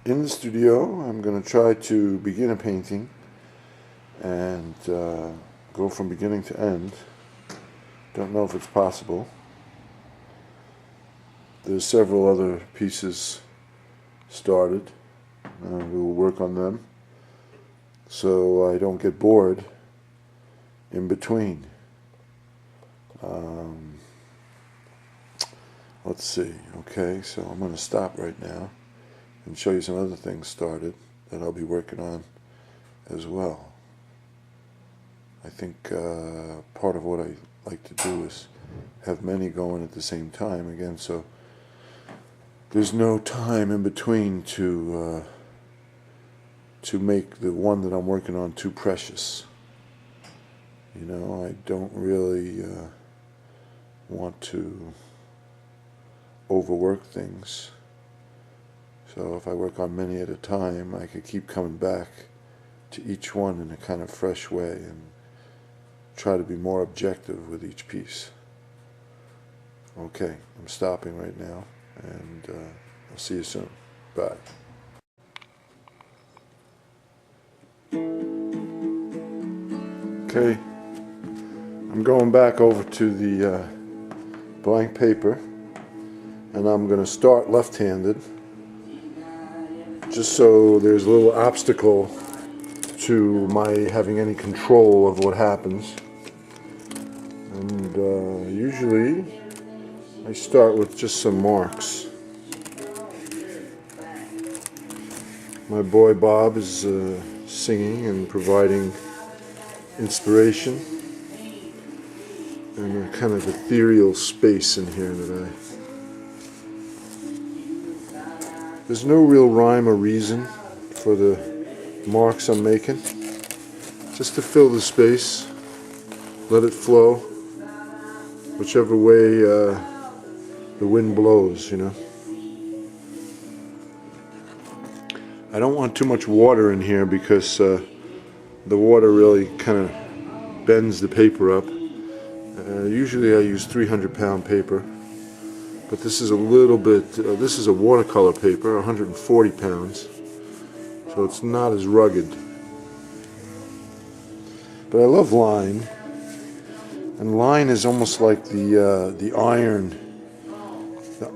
in the studio. I'm going to try to begin a painting and go from beginning to end. Don't know if it's possible. There's several other pieces started. We will work on them so I don't get bored in between. Let's see. Okay, so I'm going to stop right now and show you some other things started that I'll be working on as well. I think part of what I like to do is have many going at the same time again, so there's no time in between to make the one that I'm working on too precious. You know, I don't really want to overwork things. So if I work on many at a time, I could keep coming back to each one in a kind of fresh way and try to be more objective with each piece. Okay, I'm stopping right now, and I'll see you soon. Bye. Okay, I'm going back over to the blank paper, and I'm going to start left-handed, just so there's a little obstacle to my having any control of what happens. And usually I start with just some marks. My boy Bob is singing and providing inspiration and a kind of ethereal space in here that there's no real rhyme or reason for the marks I'm making. Just to fill the space, let it flow whichever way the wind blows, you know. I don't want too much water in here because the water really kind of bends the paper up. Usually I use 300-pound paper, but this is a little bit, this is a watercolor paper, 140 pounds, so it's not as rugged. But I love line, and line is almost like the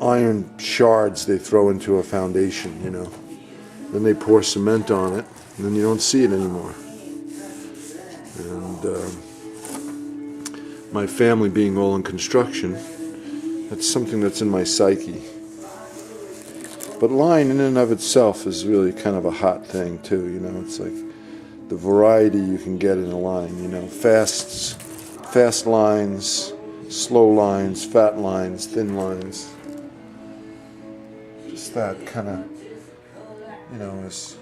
iron shards they throw into a foundation, you know. Then they pour cement on it, and then you don't see it anymore. And my family being all in construction, that's something that's in my psyche. But line in and of itself is really kind of a hot thing too, you know. It's like the variety you can get in a line, you know. Fast lines, slow lines, fat lines, thin lines. Just that kind of, you know, is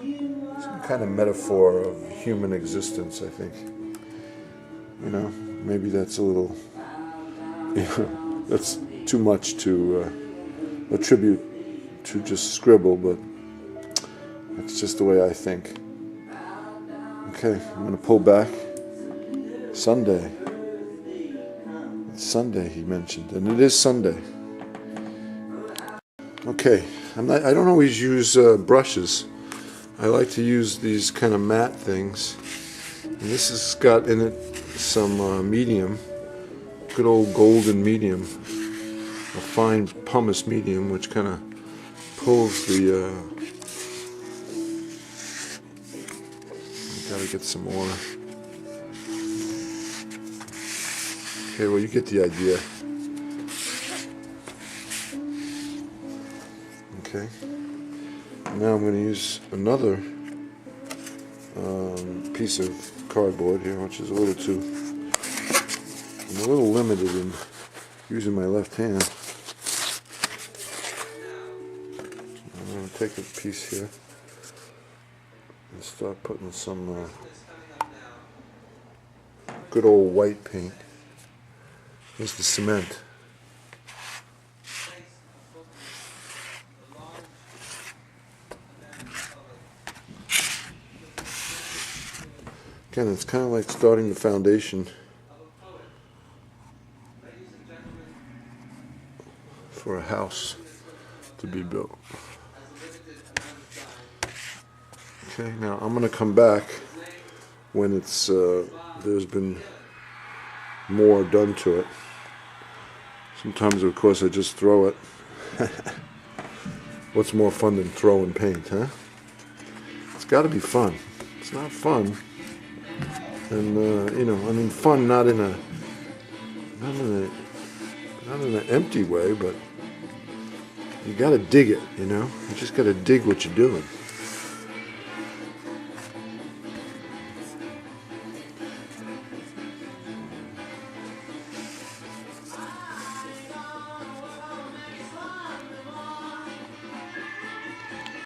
some kind of metaphor of human existence, I think. You know, maybe that's a little, you know, that's too much to attribute to just scribble, but that's just the way I think. Okay, I'm going to pull back. Sunday. It's Sunday, he mentioned, and it is Sunday. Okay, I don't always use brushes. I like to use these kind of matte things. And this has got in it some medium, good old golden medium, a fine pumice medium, which kind of pulls the. Gotta get some more. Okay, well, you get the idea. Okay. Now I'm going to use another piece of cardboard here, which is a little too. I'm a little limited in using my left hand. I'm going to take a piece here and start putting some good old white paint. Here's the cement. Again, it's kind of like starting the foundation for a house to be built. Okay, now I'm going to come back when it's there's been more done to it. Sometimes, of course, I just throw it. What's more fun than throwing paint, huh? It's got to be fun. It's not fun, and you know, I mean, fun not in an empty way, but you got to dig it. You know, you just got to dig what you're doing.